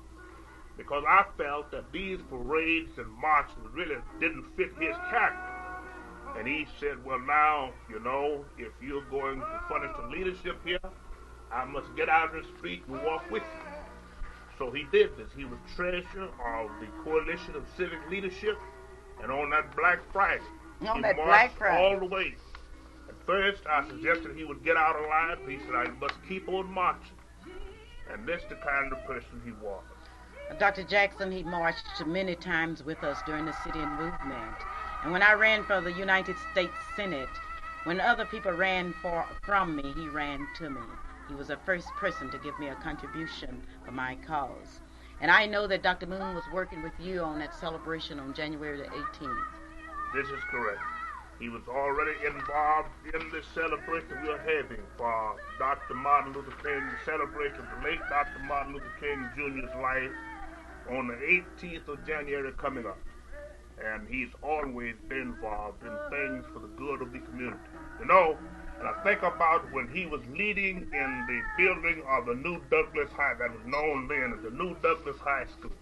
because I felt that these parades and marches really didn't fit his character. And he said, well, now, you know, if you're going to furnish some leadership here, I must get out of the street and walk with you. So he did this. He was treasurer of the Coalition of Civic Leadership, and on that Black Friday, he marched all the way. At first, I suggested he would get out alive, but he said, I must keep on marching. And that's the kind of person he was. Dr. Jackson, he marched many times with us during the sit-in movement. And when I ran for the United States Senate, when other people ran from me, he ran to me. He was the first person to give me a contribution for my cause. And I know that Dr. Moon was working with you on that celebration on January the 18th. This is correct. He was already involved in this celebration we are having for Dr. Martin Luther King, the celebration of the late Dr. Martin Luther King Jr.'s life on the 18th of January coming up. And he's always been involved in things for the good of the community. You know, and I think about when he was leading in the building of the new Douglas High, that was known then as the new Douglas High School.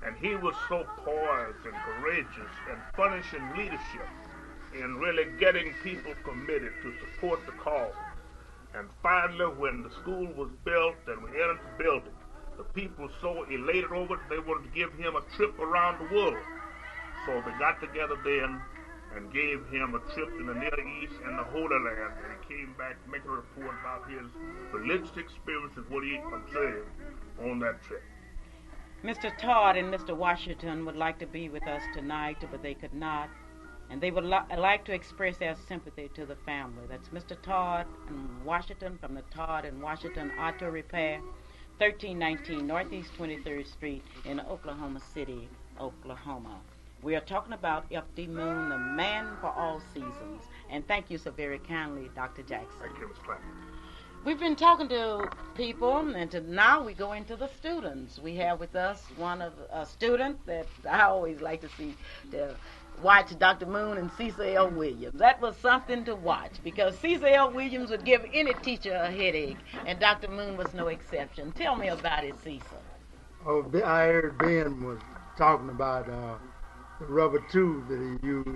And he was so poised and courageous and furnishing leadership in really getting people committed to support the cause. And finally, when the school was built and we entered the building, the people were so elated over it, they wanted to give him a trip around the world. So they got together then and gave him a trip in the Near East and the Holy Land. And he came back making a report about his religious experiences, what he observed on that trip. Mr. Todd and Mr. Washington would like to be with us tonight, but they could not. And they would like to express their sympathy to the family. That's Mr. Todd and Washington from the Todd and Washington Auto Repair, 1319 Northeast 23rd Street in Oklahoma City, Oklahoma. We are talking about F.D. Moon, the man for all seasons. And thank you so very kindly, Dr. Jackson. Thank you, Ms. Clinton. We've been talking to people, and now we go into the students. We have with us a student that I always like to see, to watch Dr. Moon and Cecil Williams. That was something to watch, because Cecil Williams would give any teacher a headache, and Dr. Moon was no exception. Tell me about it, Cecil. Oh, I heard Ben was talking about the rubber tube that he used,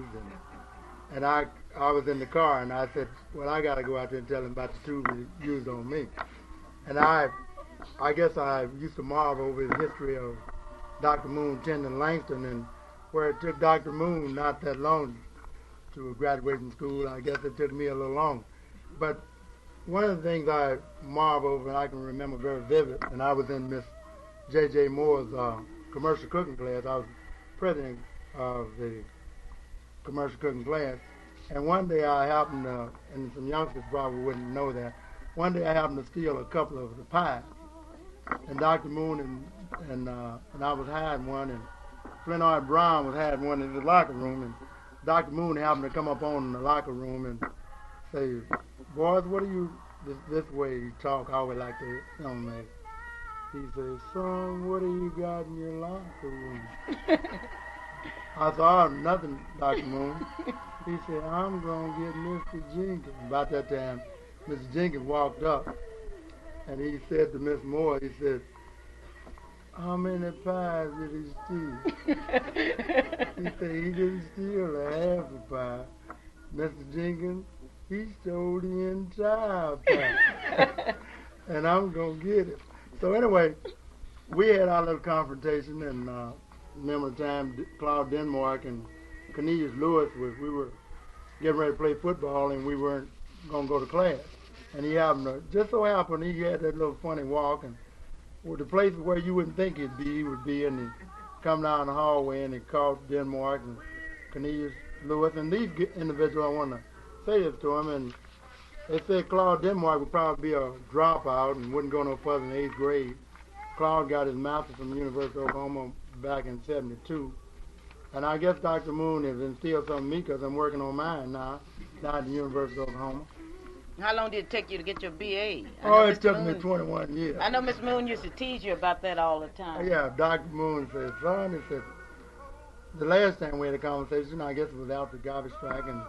and I was in the car, and I said, well, I got to go out there and tell him about the tube he used on me. And I guess I used to marvel over the history of Dr. Moon attending Langston, and where it took Dr. Moon not that long to graduate from school. I guess it took me a little long. But one of the things I marvel over, and I can remember very vivid, and I was in Miss J.J. Moore's commercial cooking class. I was president of the commercial cooking class. And one day I happened to, and some youngsters probably wouldn't know that, one day I happened to steal a couple of the pies. And Dr. Moon and I was hiding one, and Flint Brown was hiding one in the locker room, and Dr. Moon happened to come up on the locker room and say, boys, what are you, this way you talk, I always like the young man. He says, son, what do you got in your locker room? I thought, nothing, Dr. Moon. He said, I'm going to get Mr. Jenkins. About that time, Mr. Jenkins walked up, and he said to Miss Moore, he said, how many pies did he steal? He said, he didn't steal a half a pie. Mr. Jenkins, he stole the entire pie. And I'm going to get it. So anyway, we had our little confrontation, and remember the time Claude Denmark and Cornelius Lewis we were getting ready to play football, and we weren't going to go to class. And he happened to, just so happened, he had that little funny walk, and the places where you wouldn't think he'd be, he would be, and he'd come down the hallway, and he called Denmark and Cornelius Lewis. And these individuals, I want to say this to them, and they said Claude Denmark would probably be a dropout and wouldn't go no further than 8th grade. Claude got his master's from the University of Oklahoma back in '72. And I guess Dr. Moon has instilled something in me because I'm working on mine now at the University of Oklahoma. How long did it take you to get your BA? It took me 21 years. I know Mr. Moon used to tease you about that all the time. Yeah, Dr. Moon said, son, he said, the last time we had a conversation, I guess it was after the garbage strike, and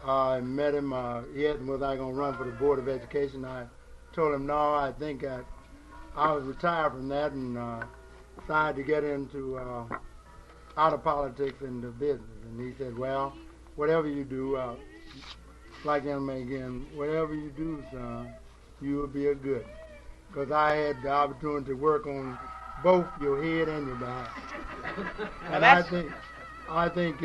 I met him. He asked me was I going to run for the Board of Education. I told him, no, I think I was retired from that and decided to get into out of politics into business. And he said, well, whatever you do, like him again, whatever you do, son, you will be a good. Because I had the opportunity to work on both your head and your behind. And I think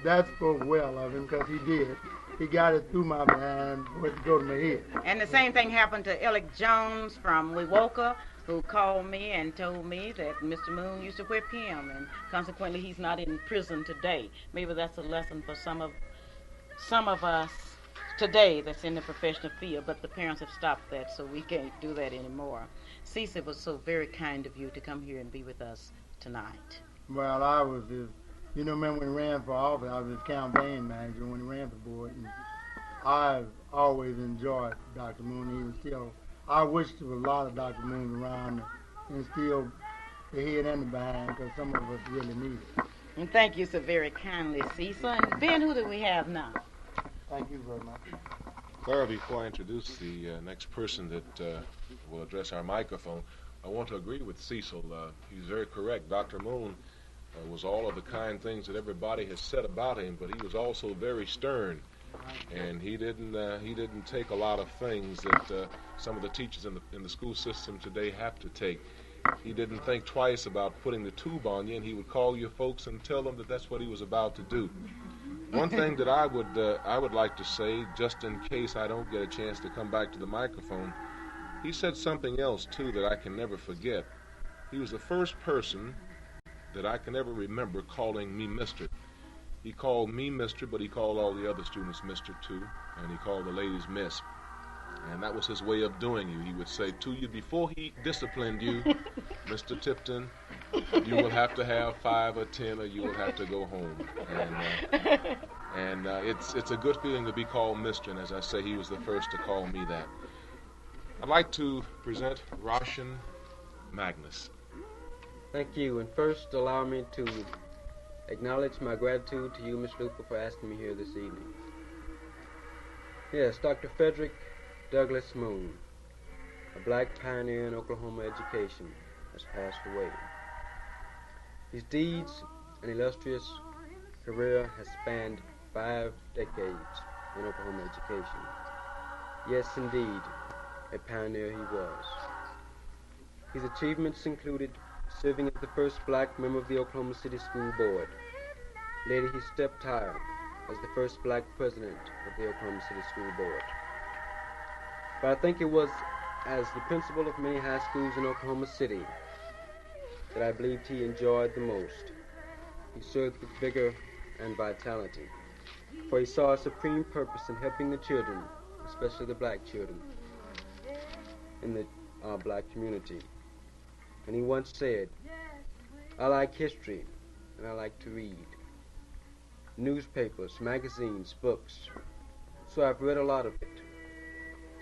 that spoke well of him because he did. He got it through my behind to go to my head. And the same thing happened to Alec Jones from Wewoka, who called me and told me that Mr. Moon used to whip him, and consequently he's not in prison today. Maybe that's a lesson for some of us today that's in the professional field, but the parents have stopped that, so we can't do that anymore. Cecil, was so very kind of you to come here and be with us tonight. Well, I was remember when he ran for office, I was his campaign manager when he ran for board, and I've always enjoyed Dr. Moon. I wish there was a lot of Dr. Moons around to instill the head and the behind, because some of us really need it. And thank you so very kindly, Cecil. And Ben, who do we have now? Thank you very much. Clara, before I introduce the next person that will address our microphone, I want to agree with Cecil. He's very correct. Dr. Moon was all of the kind things that everybody has said about him, but he was also very stern. And he didn't take a lot of things that some of the teachers in the school system today have to take. He didn't think twice about putting the tube on you, and he would call your folks and tell them that that's what he was about to do. One thing that I would like to say, just in case I don't get a chance to come back to the microphone, he said something else too that I can never forget. He was the first person that I can ever remember calling me Mr. He called me Mr., but he called all the other students Mr. too, and he called the ladies Miss. And that was his way of doing you. He would say to you, before he disciplined you, Mr. Tipton, you will have to have 5 or 10 or you will have to go home. And it's a good feeling to be called Mr., and as I say, he was the first to call me that. I'd like to present Roshan Magnus. Thank you, and first allow me to acknowledge my gratitude to you, Ms. Luper, for asking me here this evening. Yes, Dr. Fredrick Douglas Moon, a black pioneer in Oklahoma education, has passed away. His deeds and illustrious career has spanned 5 decades in Oklahoma education. Yes, indeed, a pioneer he was. His achievements included serving as the first black member of the Oklahoma City School Board. Later, he stepped higher as the first black president of the Oklahoma City School Board. But I think it was as the principal of many high schools in Oklahoma City that I believed he enjoyed the most. He served with vigor and vitality, for he saw a supreme purpose in helping the children, especially the black children, in our black community. And he once said, I like history, and I like to read. Newspapers, magazines, books. So I've read a lot of it,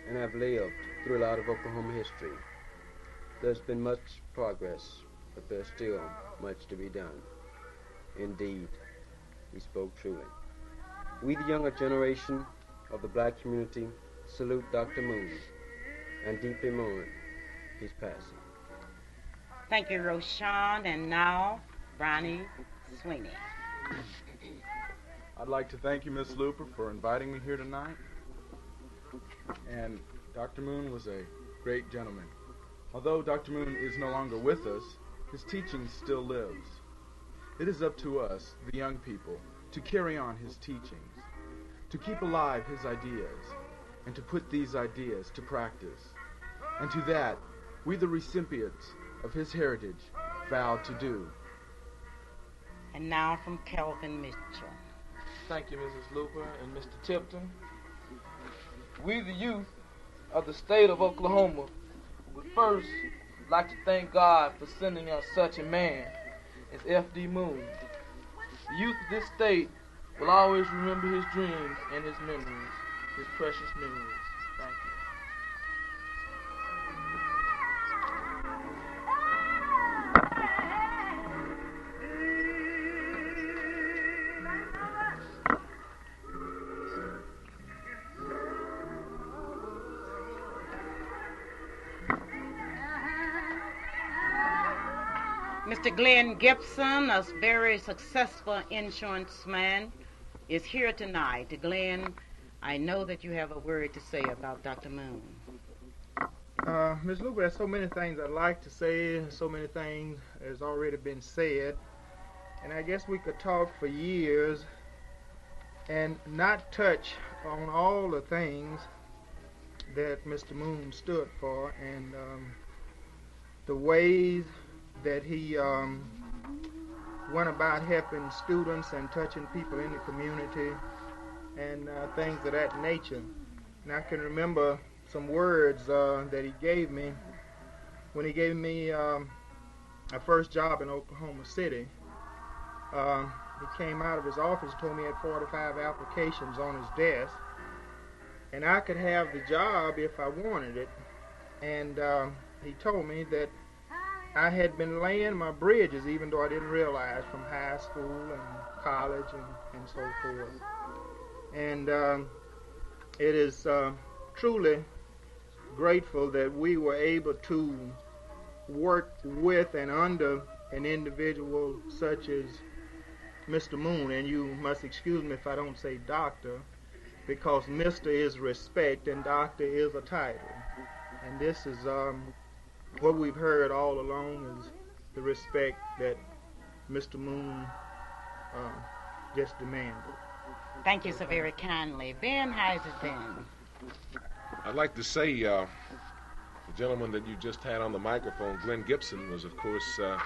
and I've lived through a lot of Oklahoma history. There's been much progress, but there's still much to be done. Indeed, he spoke truly. We, the younger generation of the black community, salute Dr. Moon and deeply mourn his passing. Thank you, Roshan, and now, Ronnie Sweeney. I'd like to thank you, Miss Luper, for inviting me here tonight. And Dr. Moon was a great gentleman. Although Dr. Moon is no longer with us, his teaching still lives. It is up to us, the young people, to carry on his teachings, to keep alive his ideas, and to put these ideas to practice. And to that, we, the recipients of his heritage, vow to do. And now from Kelvin Mitchell. Thank you, Mrs. Luper and Mr. Tipton. We, the youth of the state of Oklahoma, would first like to thank God for sending us such a man as F.D. Moon. The youth of this state will always remember his dreams and his memories, his precious memories. Thank you. Mr. Glenn Gibson, a very successful insurance man, is here tonight. Glenn, I know that you have a word to say about Dr. Moon. Ms. Luper, there's so many things I'd like to say, so many things has already been said, and I guess we could talk for years and not touch on all the things that Mr. Moon stood for and the ways that he went about helping students and touching people in the community and things of that nature. And I can remember some words that he gave me when he gave me a first job in Oklahoma City. He came out of his office and told me he had 45 applications on his desk, and I could have the job if I wanted it. And he told me that I had been laying my bridges, even though I didn't realize, from high school and college and so forth. And it is truly grateful that we were able to work with and under an individual such as Mr. Moon. And you must excuse me if I don't say doctor, because Mr. is respect and doctor is a title. And this is what we've heard all along is the respect that Mr. Moon just demanded. Thank you so very kindly. Ben, how's it been? I'd like to say the gentleman that you just had on the microphone, Glenn Gibson, was, of course, the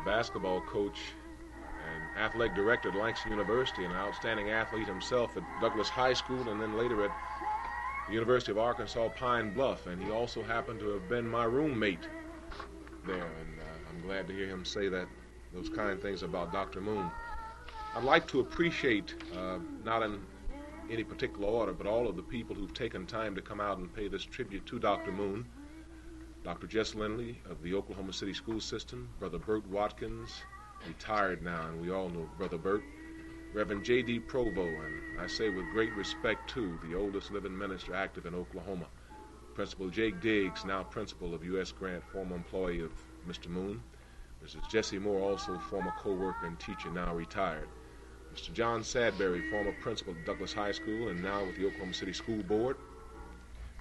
basketball coach and athletic director at Langston University, and an outstanding athlete himself at Douglas High School and then later at the University of Arkansas Pine Bluff, and he also happened to have been my roommate there, and I'm glad to hear him say those kind things about Dr. Moon. I'd like to appreciate, not in any particular order, but all of the people who've taken time to come out and pay this tribute to Dr. Moon. Dr. Jess Lindley of the Oklahoma City School System, Brother Bert Watkins, retired now, and we all know Brother Bert, Reverend J.D. Provo, and I say with great respect, too, the oldest living minister active in Oklahoma, Principal Jake Diggs, now principal of U.S. Grant, former employee of Mr. Moon, Mrs. Jessie Moore, also former co-worker and teacher, now retired, Mr. John Sadberry, former principal of Douglas High School and now with the Oklahoma City School Board,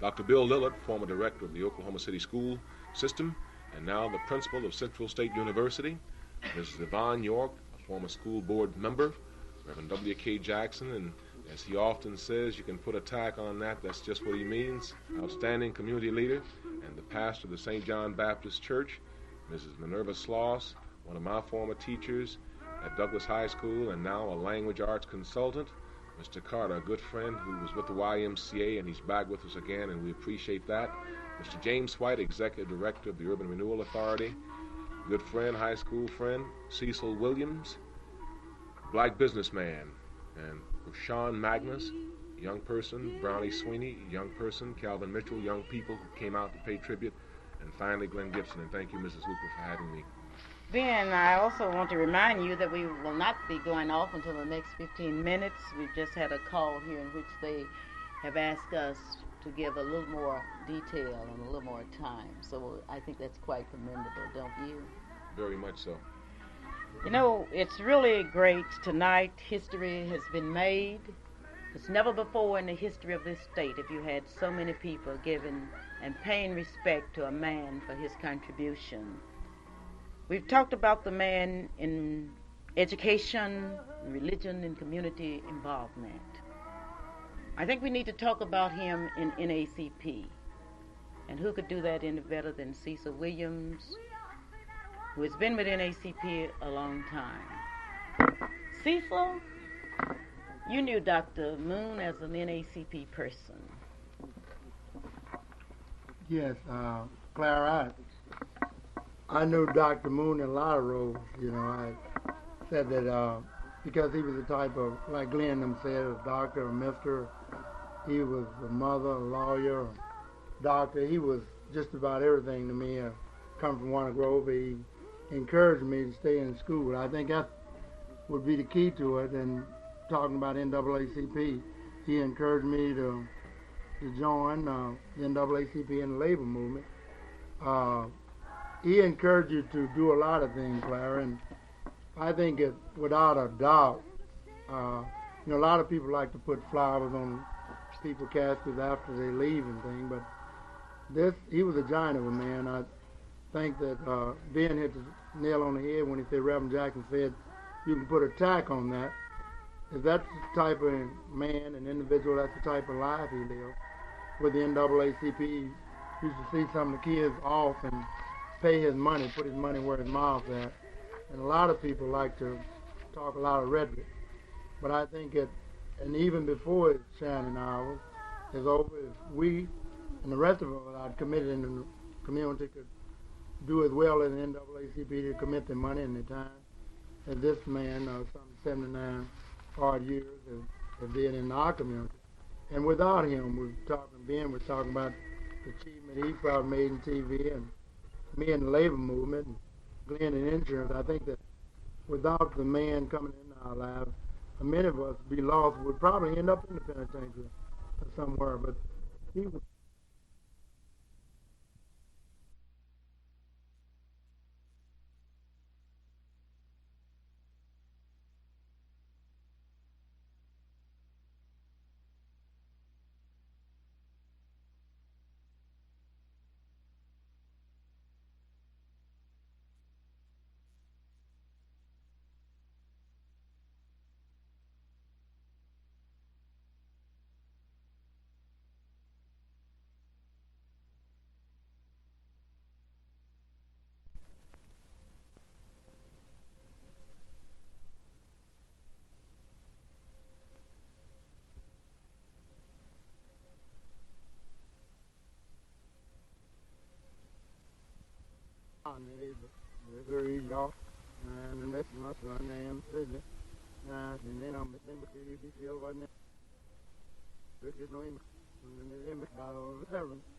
Dr. Bill Lillard, former director of the Oklahoma City School System and now the principal of Central State University, Mrs. Yvonne York, a former school board member, Reverend W.K. Jackson, and as he often says, you can put a tack on that, that's just what he means, outstanding community leader, and the pastor of the St. John Baptist Church, Mrs. Minerva Sloss, one of my former teachers at Douglas High School and now a language arts consultant, Mr. Carter, a good friend who was with the YMCA, and he's back with us again, and we appreciate that. Mr. James White, Executive Director of the Urban Renewal Authority, good friend, high school friend, Cecil Williams, black businessman, and Sean Magnus, young person, Brownie Sweeney, young person, Calvin Mitchell, young people who came out to pay tribute, and finally Glenn Gibson. And thank you, Mrs. Luper, for having me. Ben, I also want to remind you that we will not be going off until the next 15 minutes. We've just had a call here in which they have asked us to give a little more detail and a little more time. So I think that's quite commendable, don't you? Very much so. You know, it's really great tonight. History has been made. It's never before in the history of this state have you had so many people giving and paying respect to a man for his contribution. We've talked about the man in education, religion, and community involvement. I think we need to talk about him in NACP. And who could do that any better than Cecil Williams, who has been with NACP a long time. Cecil, you knew Dr. Moon as an NACP person. Yes, Clara, I knew Dr. Moon in a lot of roles. You know, I said that because he was the type of, like Glenn them said, a doctor, a mister. He was a mother, a lawyer, a doctor. He was just about everything to me. Come from Warner Grove. He encouraged me to stay in school. I think that would be the key to it. And talking about NAACP, he encouraged me to join the NAACP and the labor movement. He encouraged you to do a lot of things, Clara, and I think it, without a doubt, you know, a lot of people like to put flowers on people's caskets after they leave and things, but he was a giant of a man. I think that Ben hit the nail on the head when he said, Reverend Jackson said, you can put a tack on that. If that's the type of man and individual, that's the type of life he lived. With the NAACP, he used to see some of the kids off and pay his money, put his money where his mouth's at. And a lot of people like to talk a lot of rhetoric. But I think it, and even before his shining hours is over, if we and the rest of us are committed in the community could do as well as the NAACP to commit their money and their time as this man, some 79 hard years, have did in our community. And without him, Ben was talking about the achievement he probably made in TV, and me in the labor movement, and Glenn in insurance. I think that without the man coming into our lives, many of us be lost, would probably end up in the penitentiary or somewhere. But he was. Very off, and that's my son, name, Sidney. And then I'm December 30th, this year, wasn't it? This is no image. And then,